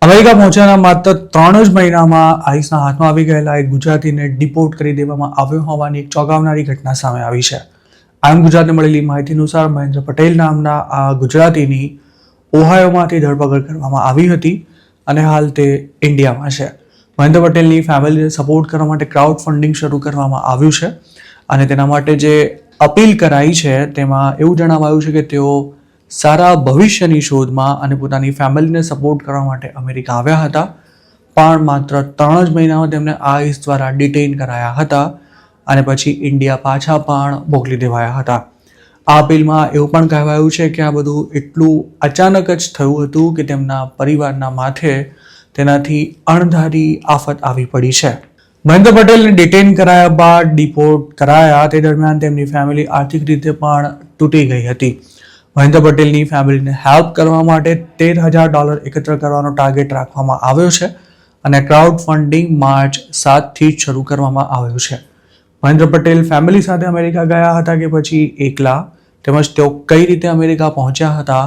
America પહોંચ્યાના માત્ર 3 જ મહિનામાં આઈસના હાથમાં આવી ગયેલા એક ગુજરાતીને ડિપોર્ટ કરી દેવામાં આવ્યો હોવાની એક ચોંકાવનારી ઘટના સામે આવી છે. આમ ગુજરાતને મળેલી માહિતી અનુસાર મહેન્દ્ર પટેલ નામના આ ગુજરાતીની ઓહાયોમાંથી ધરપકડ કરવામાં આવી હતી અને હાલ તે ઇન્ડિયામાં છે. મહેન્દ્ર પટેલની ફેમિલીને સપોર્ટ કરવા માટે ક્રાઉડ ફંડિંગ શરૂ કરવામાં આવ્યું છે અને તેના માટે જે અપીલ કરાઈ છે તેમાં એવું જણાવાયું છે કે તેઓ સારા ભવિષ્યની શોધમાં અને પોતાની ફેમિલીને સપોર્ટ કરવા માટે અમેરિકા આવ્યા હતા, પણ માત્ર 3 જ મહિનામાં તેમને આઈસ દ્વારા ડિટેઇન કરાયા હતા અને પછી ઇન્ડિયા પાછા પણ મોકલી દેવાયા હતા. આ અપીલમાં એવું પણ કહેવાયું છે કે આ બધું એટલું અચાનક જ થયું હતું કે તેમના પરિવારના માથે તેનાથી અણધારી આફત આવી પડી છે. મહેન્દ્ર પટેલને ડિટેઇન કરાયા બાદ ડિપોર્ટ કરાયા તે દરમિયાન તેમની ફેમિલી આર્થિક રીતે પણ તૂટી ગઈ હતી. મહેન્દ્ર પટેલની ફેમિલીને હેલ્પ કરવા માટે $13,000 એકત્ર કરવાનો ટાર્ગેટ રાખવામાં આવ્યો છે અને ક્રાઉડ ફંડિંગ માર્ચ 7થી જ શરૂ કરવામાં આવ્યું છે. મહેન્દ્ર પટેલ ફેમિલી સાથે અમેરિકા ગયા હતા કે પછી એકલા, તેમજ તેઓ કઈ રીતે અમેરિકા પહોંચ્યા હતા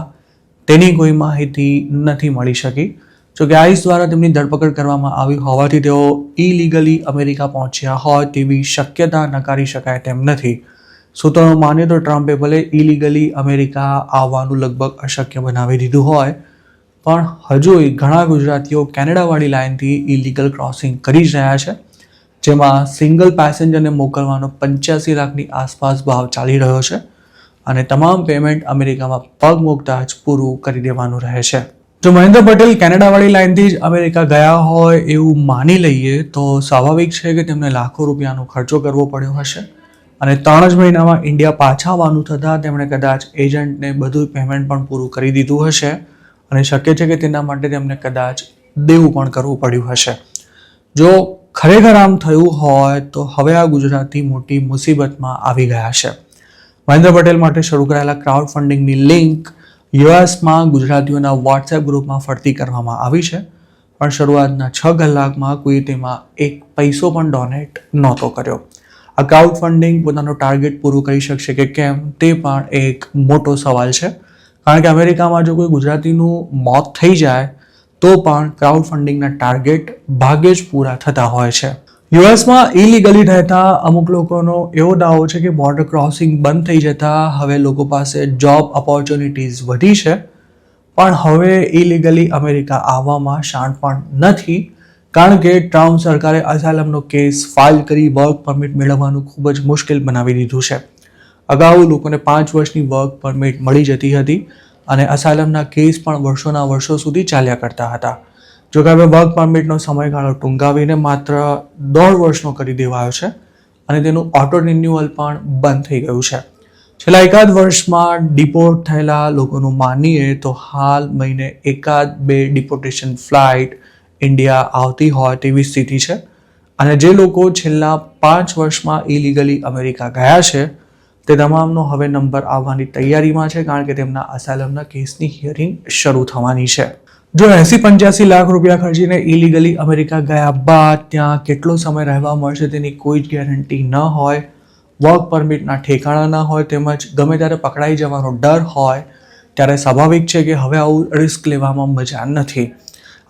તેની કોઈ માહિતી નથી મળી શકી. જોકે આઈસ દ્વારા તેમની ધરપકડ કરવામાં આવી હોવાથી તેઓ ઇલીગલી અમેરિકા પહોંચ્યા હોય તેવી શક્યતા નકારી શકાય તેમ નથી. સૂત્રોનું માનીએ તો ટ્રમ્પે ભલે ઇલીગલી અમેરિકા આવવાનું લગભગ અશક્ય બનાવી દીધું હોય, પણ હજુ ઘણા ગુજરાતીઓ કેનેડાવાળી લાઇનથી ઇલીગલ ક્રોસિંગ કરી જ રહ્યા છે, જેમાં સિંગલ પેસેન્જરને મોકલવાનો 85 લાખની આસપાસ ભાવ ચાલી રહ્યો છે અને તમામ પેમેન્ટ અમેરિકામાં પગ મૂકતા જ પૂરું કરી દેવાનું રહે છે. જો મહેન્દ્ર પટેલ કેનેડાવાળી લાઇનથી જ અમેરિકા ગયા હોય એવું માની લઈએ તો સ્વાભાવિક છે કે તેમને લાખો રૂપિયાનો ખર્ચો કરવો પડ્યો હશે અને 3 જ મહિનામાં ઇન્ડિયા પાછા આવવાનું થતાં તેમણે કદાચ એજન્ટને બધું પેમેન્ટ પણ પૂરું કરી દીધું હશે અને શક્ય છે કે તેના માટે તેમને કદાચ દેવું પણ કરવું પડ્યું હશે. જો ખરેખર આમ થયું હોય તો હવે આ ગુજરાતી મોટી મુસીબતમાં આવી ગયા છે. મહેન્દ્ર પટેલ માટે શરૂ કરાયેલા ક્રાઉડ ફંડિંગની લિંક યુએસમાં ગુજરાતીઓના વોટ્સએપ ગ્રુપમાં ફરતી કરવામાં આવી છે, પણ શરૂઆતના 6 કલાકમાં કોઈ તેમાં એક પૈસો પણ ડોનેટ નહોતો કર્યો. આ ક્રાઉડ ફંડિંગ પોતાનો ટાર્ગેટ પૂરું કરી શકશે કે કેમ તે પણ એક મોટો સવાલ છે, કારણ કે અમેરિકામાં જો કોઈ ગુજરાતીનું મોત થઈ જાય તો પણ ક્રાઉડ ફંડિંગના ટાર્ગેટ ભાગ્યે જ પૂરા થતા હોય છે. યુએસમાં ઇલીગલી રહેતા અમુક લોકોનો એવો દાવો છે કે બોર્ડર ક્રોસિંગ બંધ થઈ જતા હવે લોકો પાસે જોબ ઓપોર્ચ્યુનિટીઝ વધી છે, પણ હવે ઇલીગલી અમેરિકા આવવામાં શાણ પણ નથી, કારણ કે ટ્રમ્પ સરકારે અસાયલમનો કેસ ફાઇલ કરી વર્ક પરમિટ મેળવવાનું ખૂબ જ મુશ્કેલ બનાવી દીધું છે. અગાઉ લોકોને 5 વર્ષની વર્ક પરમિટ મળી જતી હતી અને અસાયલમના કેસ પણ વર્ષોના વર્ષો સુધી ચાલ્યા કરતા હતા. જો કે હવે વર્ક પરમિટનો સમયગાળો ટૂંકાવીને માત્ર 1.5 વર્ષનો કરી દેવાયો છે અને તેનું ઓટો રિન્યુઅલ પણ બંધ થઈ ગયું છે. છેલ્લા એકાદ વર્ષમાં ડિપોર્ટ થયેલા લોકોનું માનીએ તો હાલ મહિને 1-2 ડિપોર્ટેશન ફ્લાઇટ ઇન્ડિયા આવતી હોય તેવી સ્થિતિ છે અને જે લોકો છેલ્લા 5 વર્ષમાં ઇલીગલી અમેરિકા ગયા છે તે તમામનો હવે નંબર આવવાની તૈયારીમાં છે, કારણ કે તેમના અસાયલમના કેસની હિયરિંગ શરૂ થવાની છે. જો 80-85 લાખ રૂપિયા ખર્ચીને ઇલીગલી અમેરિકા ગયા બાદ ત્યાં કેટલો સમય રહેવા મળશે તેની કોઈ જ ગેરંટી ન હોય, વર્ક પરમિટના ઠેકાણા ન હોય, તેમજ ગમે ત્યારે પકડાઈ જવાનો ડર હોય, ત્યારે સ્વાભાવિક છે કે હવે આવું રિસ્ક લેવામાં મજા નથી.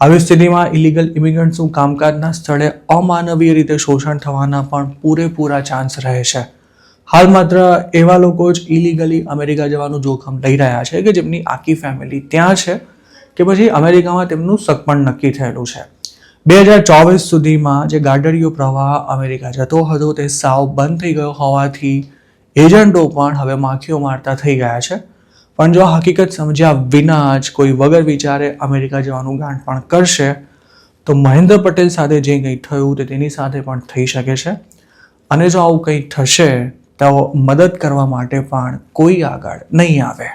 આવી સ્થિતિમાં ઇલીગલ ઇમિગ્રન્ટ્સનું કામકાજના સ્થળે અમાનવીય રીતે શોષણ થવાના પણ પૂરેપૂરા ચાન્સ રહે છે. હાલ માત્ર એવા લોકો જ ઇલીગલી અમેરિકા જવાનું જોખમ લઈ રહ્યા છે કે જેમની આખી ફેમિલી ત્યાં છે કે પછી અમેરિકામાં તેમનું સગપણ નક્કી થયેલું છે. 2024 સુધીમાં જે ગાડડીયો પ્રવાહ અમેરિકા જતો હતો તે સાવ બંધ થઈ ગયો હોવાથી એજન્ટો પણ હવે માખીઓ મારતા થઈ ગયા છે. પણ જો હકીકત સમજ્યા વિના જ કોઈ વગર વિચારે અમેરિકા જવાનું ગાંઠ પણ કરશે તો મહેન્દ્ર પટેલ સાથે જે કંઈ થયું તે તેની સાથે પણ થઈ શકે છે અને જો આવું કંઈ થશે તો મદદ કરવા માટે પણ કોઈ આગળ નહીં આવે.